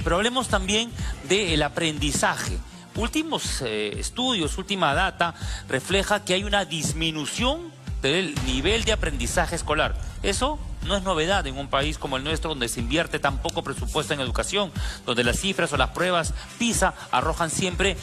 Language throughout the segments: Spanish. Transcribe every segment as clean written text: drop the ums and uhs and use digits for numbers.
Pero hablemos también del aprendizaje. Últimos estudios, última data, refleja que hay una disminución del nivel de aprendizaje escolar. Eso no es novedad en un país como el nuestro, donde se invierte tan poco presupuesto en educación, donde las cifras o las pruebas PISA arrojan siempre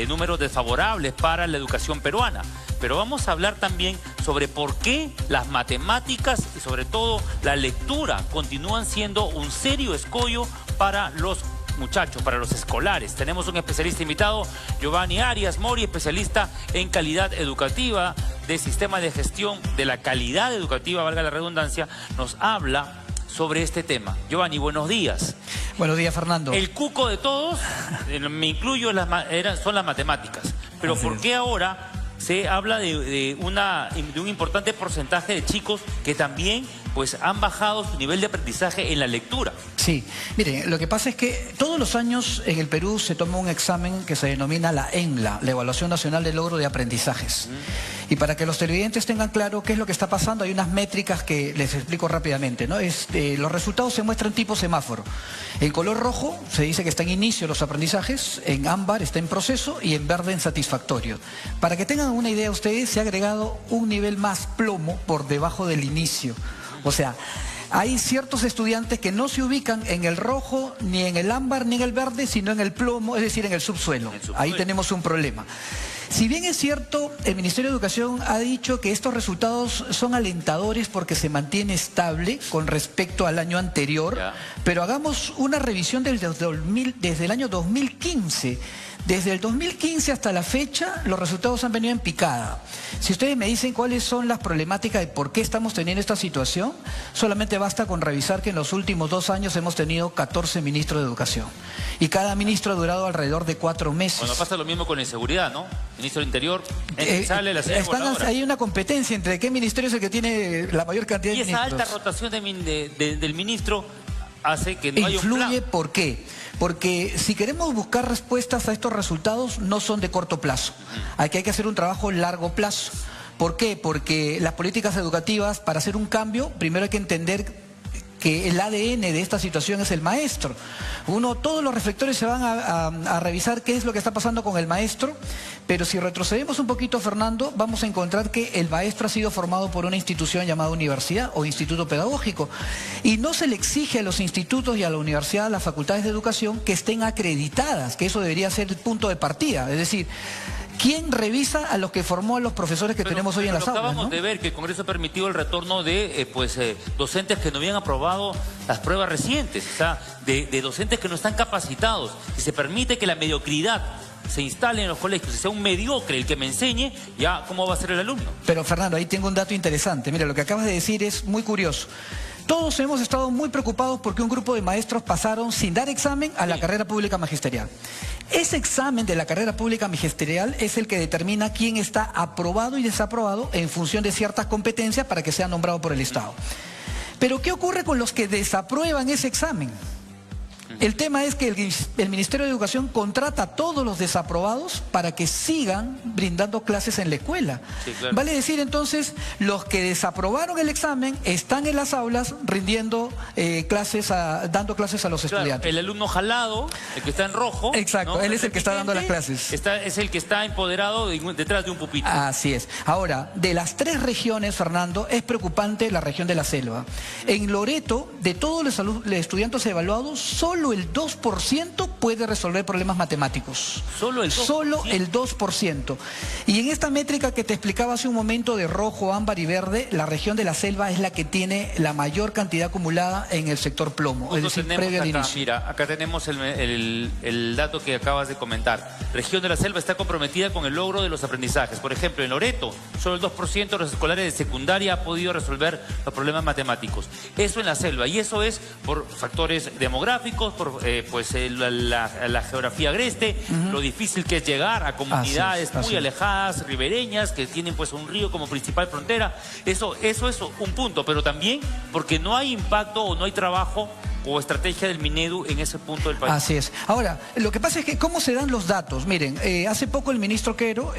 números desfavorables para la educación peruana. Pero vamos a hablar también sobre por qué las matemáticas y sobre todo la lectura continúan siendo un serio escollo para los muchachos, para los escolares. Tenemos un especialista invitado, Giovanni Arias Mori, especialista en calidad educativa, de sistema de gestión de la calidad educativa, valga la redundancia, nos habla sobre este tema. Giovanni, buenos días. Buenos días, Fernando. El cuco de todos, me incluyo, son las matemáticas. Pero ¿por qué ahora se habla de un importante porcentaje de chicos que también han bajado su nivel de aprendizaje en la lectura? Sí, miren, lo que pasa es que todos los años en el Perú se toma un examen que se denomina la ENLA, la Evaluación Nacional de Logro de Aprendizajes. Y para que los televidentes tengan claro qué es lo que está pasando, hay unas métricas que les explico rápidamente, ¿no? Los resultados se muestran tipo semáforo. En color rojo se dice que está en inicio los aprendizajes, en ámbar está en proceso y en verde en satisfactorio. Para que tengan una idea ustedes, se ha agregado un nivel más plomo por debajo del inicio. O sea, hay ciertos estudiantes que no se ubican en el rojo, ni en el ámbar, ni en el verde, sino en el plomo, es decir, en el subsuelo. Ahí tenemos un problema. Si bien es cierto, el Ministerio de Educación ha dicho que estos resultados son alentadores porque se mantiene estable con respecto al año anterior, pero hagamos una revisión desde el año 2015. Desde el 2015 hasta la fecha, los resultados han venido en picada. Si ustedes me dicen cuáles son las problemáticas de por qué estamos teniendo esta situación, solamente basta con revisar que en los últimos 2 años hemos tenido 14 ministros de Educación. Y cada ministro ha durado alrededor de 4 meses. Bueno, pasa lo mismo con la inseguridad, ¿no? Ministro del Interior, sale la señora Hay una competencia entre qué ministerio es el que tiene la mayor cantidad de ministros. Y esa alta rotación del ministro hace que no haya un plan. Influye, ¿por qué? Porque si queremos buscar respuestas a estos resultados, no son de corto plazo. Aquí hay que hacer un trabajo a largo plazo. ¿Por qué? Porque las políticas educativas, para hacer un cambio, primero hay que entender que el ADN de esta situación es el maestro. Todos los reflectores se van a revisar qué es lo que está pasando con el maestro, pero si retrocedemos un poquito, Fernando, vamos a encontrar que el maestro ha sido formado por una institución llamada universidad o instituto pedagógico, y no se le exige a los institutos y a la universidad, a las facultades de educación, que estén acreditadas, que eso debería ser el punto de partida, es decir, ¿quién revisa a los que formó a los profesores que tenemos hoy en las aulas? Acabamos de ver que el Congreso ha permitido el retorno de docentes que no habían aprobado las pruebas recientes, o sea, de docentes que no están capacitados. Si se permite que la mediocridad se instale en los colegios, si sea un mediocre el que me enseñe, ya ¿cómo va a ser el alumno? Pero Fernando, ahí tengo un dato interesante. Mira, lo que acabas de decir es muy curioso. Todos hemos estado muy preocupados porque un grupo de maestros pasaron sin dar examen a la carrera pública magisterial. Ese examen de la carrera pública magisterial es el que determina quién está aprobado y desaprobado en función de ciertas competencias para que sea nombrado por el Estado. Pero ¿qué ocurre con los que desaprueban ese examen? El tema es que el Ministerio de Educación contrata a todos los desaprobados para que sigan brindando clases en la escuela. Sí, claro. Vale decir, entonces, los que desaprobaron el examen están en las aulas rindiendo dando clases a los estudiantes. El alumno jalado, el que está en rojo. Exacto, ¿no? Él es el que está dando las clases. Es el que está empoderado detrás de un pupitre. Así es. Ahora, de las 3 regiones, Fernando, es preocupante la región de la selva. En Loreto, de todos los estudiantes evaluados, solo el 2% puede resolver problemas matemáticos. ¿Solo el 2%? Solo el 2%. Y en esta métrica que te explicaba hace un momento de rojo, ámbar y verde, la región de la selva es la que tiene la mayor cantidad acumulada en el sector plomo, es decir, previo al inicio. Mira, acá tenemos el dato que acabas de comentar. Región de la selva está comprometida con el logro de los aprendizajes. Por ejemplo, en Loreto, solo el 2% de los escolares de secundaria ha podido resolver los problemas matemáticos. Eso en la selva, y eso es por factores demográficos, por la geografía agreste, lo difícil que es llegar a comunidades muy alejadas, ribereñas, que tienen un río como principal frontera. Eso es un punto, pero también porque no hay impacto o no hay trabajo o estrategia del Minedu en ese punto del país? Así es. Ahora, lo que pasa es que ¿cómo se dan los datos? Miren, hace poco el ministro Quero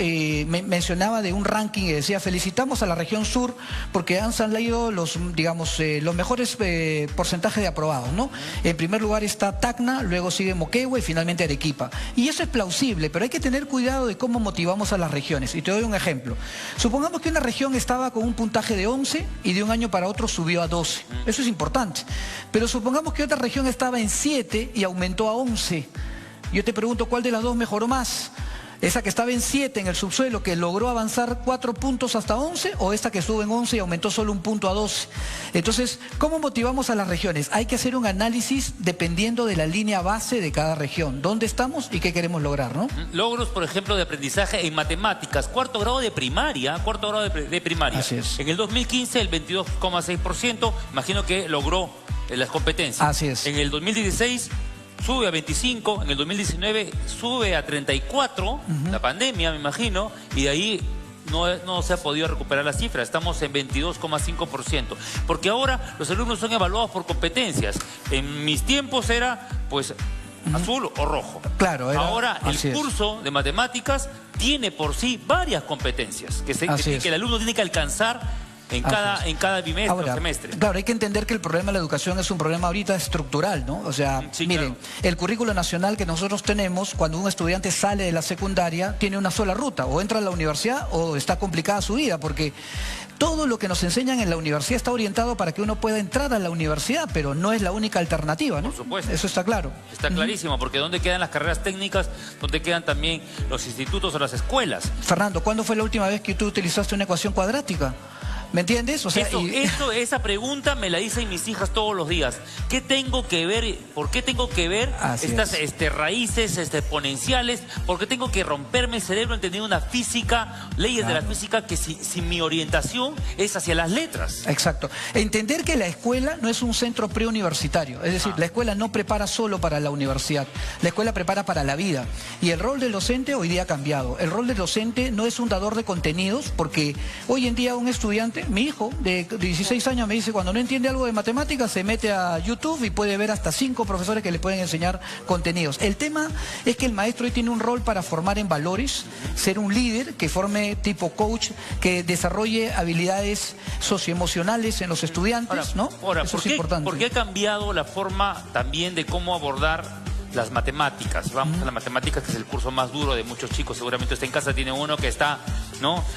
mencionaba de un ranking y decía, felicitamos a la región sur porque han salido los, digamos, los mejores porcentajes de aprobados, ¿no? En primer lugar está Tacna, luego sigue Moquegua y finalmente Arequipa. Y eso es plausible, pero hay que tener cuidado de cómo motivamos a las regiones. Y te doy un ejemplo. Supongamos que una región estaba con un puntaje de 11 y de un año para otro subió a 12. Eso es importante. Pero supongamos que otra región estaba en 7 y aumentó a 11. Yo te pregunto, ¿cuál de las dos mejoró más? ¿Esa que estaba en 7 en el subsuelo que logró avanzar 4 puntos hasta 11 o esta que estuvo en 11 y aumentó solo un punto a 12? Entonces, ¿cómo motivamos a las regiones? Hay que hacer un análisis dependiendo de la línea base de cada región. ¿Dónde estamos y qué queremos lograr, no? Logros, por ejemplo, de aprendizaje en matemáticas, cuarto grado de primaria. Así es. En el 2015 el 22,6%, imagino que logró las competencias. Así es. En el 2016... sube a 25, en el 2019 sube a 34, la pandemia me imagino, y de ahí no se ha podido recuperar la cifra, estamos en 22,5%, porque ahora los alumnos son evaluados por competencias. En mis tiempos era pues azul o rojo. Claro, ahora el curso de matemáticas tiene por sí varias competencias que el alumno tiene que alcanzar en cada bimestre o semestre. Claro, hay que entender que el problema de la educación es un problema ahorita estructural, ¿no? O sea, sí, miren, claro, el currículo nacional que nosotros tenemos, cuando un estudiante sale de la secundaria, tiene una sola ruta, o entra a la universidad o está complicada su vida, porque todo lo que nos enseñan en la universidad está orientado para que uno pueda entrar a la universidad, pero no es la única alternativa, ¿no? Por supuesto. Eso está claro. Está clarísimo, porque ¿dónde quedan las carreras técnicas? ¿Dónde quedan también los institutos o las escuelas? Fernando, ¿cuándo fue la última vez que tú utilizaste una ecuación cuadrática? ¿Me entiendes? O sea, esa pregunta me la dicen mis hijas todos los días. ¿Qué tengo que ver? ¿Por qué tengo que ver estas raíces exponenciales? ¿Por qué tengo que romperme el cerebro entendiendo una física, leyes de la física, que si mi orientación es hacia las letras? Exacto. Entender que la escuela no es un centro preuniversitario. Es decir, la escuela no prepara solo para la universidad. La escuela prepara para la vida. Y el rol del docente hoy día ha cambiado. El rol del docente no es un dador de contenidos, porque hoy en día un estudiante, mi hijo de 16 años me dice, cuando no entiende algo de matemáticas, se mete a YouTube y puede ver hasta 5 profesores que le pueden enseñar contenidos. El tema es que el maestro hoy tiene un rol para formar en valores, ser un líder que forme tipo coach, que desarrolle habilidades socioemocionales en los estudiantes, ¿no? Eso es importante. ¿Por qué ha cambiado la forma también de cómo abordar las matemáticas? Vamos a las matemáticas, que es el curso más duro de muchos chicos. Seguramente usted en casa tiene uno que está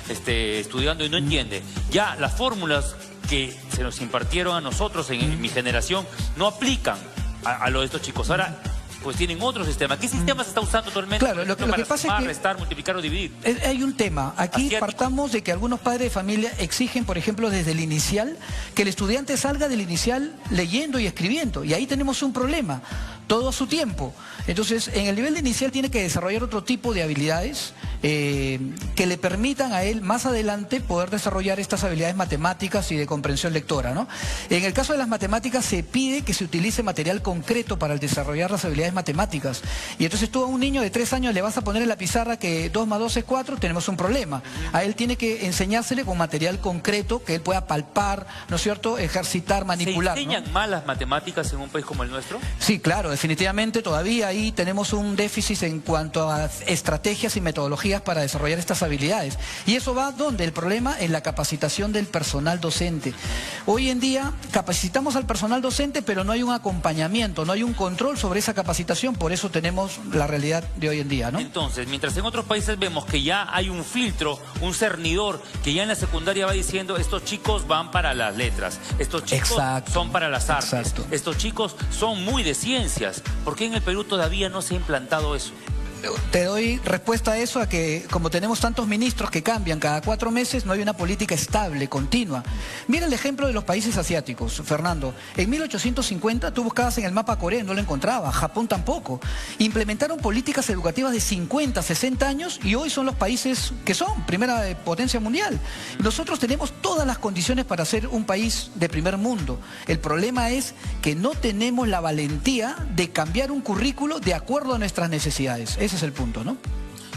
estudiando y no entiende. Ya las fórmulas que se nos impartieron a nosotros en mi generación no aplican a lo de estos chicos. Ahora pues tienen otro sistema. ¿Qué sistema se está usando actualmente? Claro, lo que pasa sumar, es que restar, multiplicar o dividir. Hay un tema. Aquí asiático. Partamos de que algunos padres de familia exigen, por ejemplo, desde el inicial, que el estudiante salga del inicial leyendo y escribiendo. Y ahí tenemos un problema. Todo a su tiempo. Entonces, en el nivel de inicial tiene que desarrollar otro tipo de habilidades que le permitan a él más adelante poder desarrollar estas habilidades matemáticas y de comprensión lectora, ¿no? En el caso de las matemáticas se pide que se utilice material concreto para desarrollar las habilidades matemáticas. Y entonces tú a un niño de 3 años le vas a poner en la pizarra que 2 más 2 es 4, tenemos un problema. A él tiene que enseñársele con material concreto que él pueda palpar, ¿no es cierto?, ejercitar, manipular. ¿Se enseñan mal las matemáticas en un país como el nuestro? Sí, claro, definitivamente todavía ahí tenemos un déficit en cuanto a estrategias y metodologías para desarrollar estas habilidades. Y eso va ¿dónde? El problema en la capacitación del personal docente. Hoy en día capacitamos al personal docente, pero no hay un acompañamiento, no hay un control sobre esa capacitación, por eso tenemos la realidad de hoy en día, ¿no? Entonces, mientras en otros países vemos que ya hay un filtro, un cernidor, que ya en la secundaria va diciendo, estos chicos van para las letras, estos chicos son para las artes, estos chicos son muy de ciencias. ¿Por qué en el Perú todavía no se ha implantado eso? Te doy respuesta a eso, a que como tenemos tantos ministros que cambian cada 4 meses, no hay una política estable, continua. Mira el ejemplo de los países asiáticos, Fernando. En 1850 tú buscabas en el mapa Corea y no lo encontrabas, Japón tampoco. Implementaron políticas educativas de 50, 60 años y hoy son los países que son primera potencia mundial. Nosotros tenemos todas las condiciones para ser un país de primer mundo. El problema es que no tenemos la valentía de cambiar un currículo de acuerdo a nuestras necesidades. Ese es el punto, ¿no?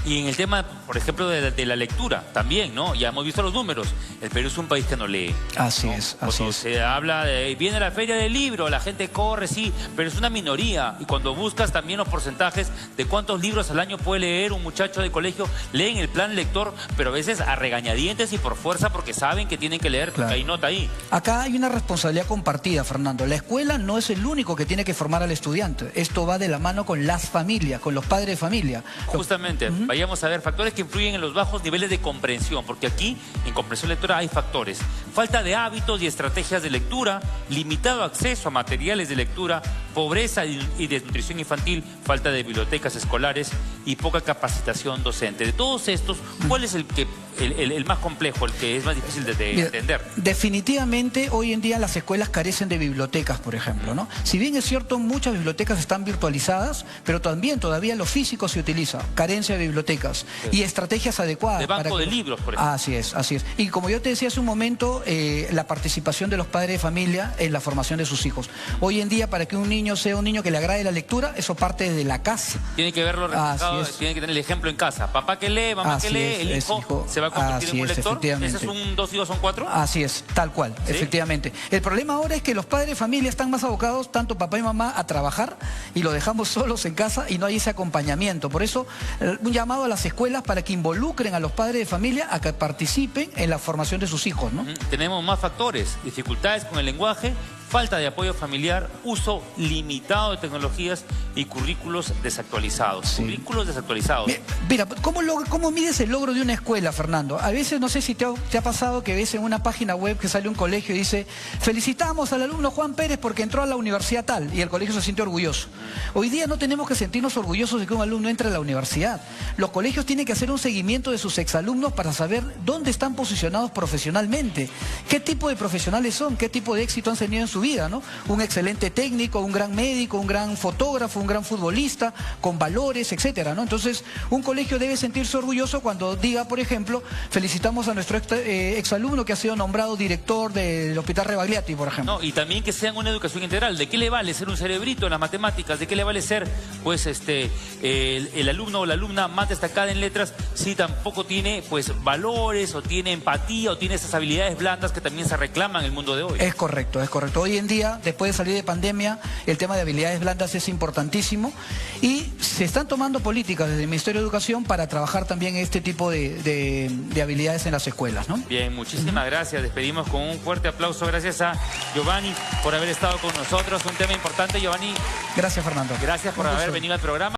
Y en el tema, por ejemplo, de la lectura, también, ¿no? Ya hemos visto los números. El Perú es un país que no lee. Así ¿no? es, así Cuando es. se habla de, viene la feria del libro, la gente corre, sí, pero es una minoría. Y cuando buscas también los porcentajes de cuántos libros al año puede leer un muchacho de colegio, leen el plan lector, pero a veces a regañadientes y por fuerza porque saben que tienen que leer, Claro. que hay nota ahí. Acá hay una responsabilidad compartida, Fernando. La escuela no es el único que tiene que formar al estudiante. Esto va de la mano con las familias, con los padres de familia. Justamente, vayamos a ver factores que influyen en los bajos niveles de comprensión, porque aquí en comprensión lectora hay factores. Falta de hábitos y estrategias de lectura, limitado acceso a materiales de lectura, pobreza y desnutrición infantil, falta de bibliotecas escolares y poca capacitación docente. De todos estos, ¿cuál es el más complejo, el que es más difícil de Mira, entender? definitivamente hoy en día las escuelas carecen de bibliotecas, por ejemplo, ¿no? Si bien es cierto, muchas bibliotecas están virtualizadas, pero también todavía lo físico se utiliza. Carencia de bibliotecas y estrategias adecuadas. De banco de libros, por ejemplo. Así es, así es. Y como yo te decía hace un momento, la participación de los padres de familia en la formación de sus hijos. Hoy en día, para que un niño sea un niño que le agrade la lectura, eso parte desde la casa. Tiene que verlo reflejado, tiene que tener el ejemplo en casa. Papá que lee, mamá que lee, el hijo se va a convertir en un lector. ¿Ese es un 2 y 2 son 4? Así es, tal cual, ¿Sí? efectivamente. El problema ahora es que los padres de familia están más abocados, tanto papá y mamá, a trabajar y lo dejamos solos en casa y no hay ese acompañamiento. Por eso, un llamado a las escuelas para que involucren a los padres de familia a que participen en la formación de sus hijos, ¿no? Tenemos más factores, dificultades con el lenguaje, falta de apoyo familiar, uso limitado de tecnologías y currículos desactualizados. Sí. Currículos desactualizados. Mira, ¿cómo mides el logro de una escuela, Fernando? A veces, no sé si te ha pasado que ves en una página web que sale un colegio y dice: felicitamos al alumno Juan Pérez porque entró a la universidad tal, y el colegio se siente orgulloso. Hoy día no tenemos que sentirnos orgullosos de que un alumno entre a la universidad. Los colegios tienen que hacer un seguimiento de sus exalumnos para saber dónde están posicionados profesionalmente, qué tipo de profesionales son, qué tipo de éxito han tenido en su vida, ¿no? Un excelente técnico, un gran médico, un gran fotógrafo, un gran futbolista, con valores, etcétera, ¿no? Entonces, un colegio debe sentirse orgulloso cuando diga, por ejemplo, felicitamos a nuestro exalumno que ha sido nombrado director del Hospital Rebagliati, por ejemplo. No, y también que sean una educación integral. ¿De qué le vale ser un cerebrito en las matemáticas? ¿De qué le vale ser, pues, el alumno o la alumna más destacada en letras si tampoco tiene, pues, valores o tiene empatía o tiene esas habilidades blandas que también se reclaman en el mundo de hoy? Es correcto, es correcto. Hoy en día, después de salir de pandemia, el tema de habilidades blandas es importantísimo y se están tomando políticas desde el Ministerio de Educación para trabajar también este tipo de habilidades en las escuelas, ¿no? Bien, muchísimas gracias. Despedimos con un fuerte aplauso. Gracias a Giovanni por haber estado con nosotros. Un tema importante, Giovanni. Gracias, Fernando. Gracias por Un gusto. haber venido al programa.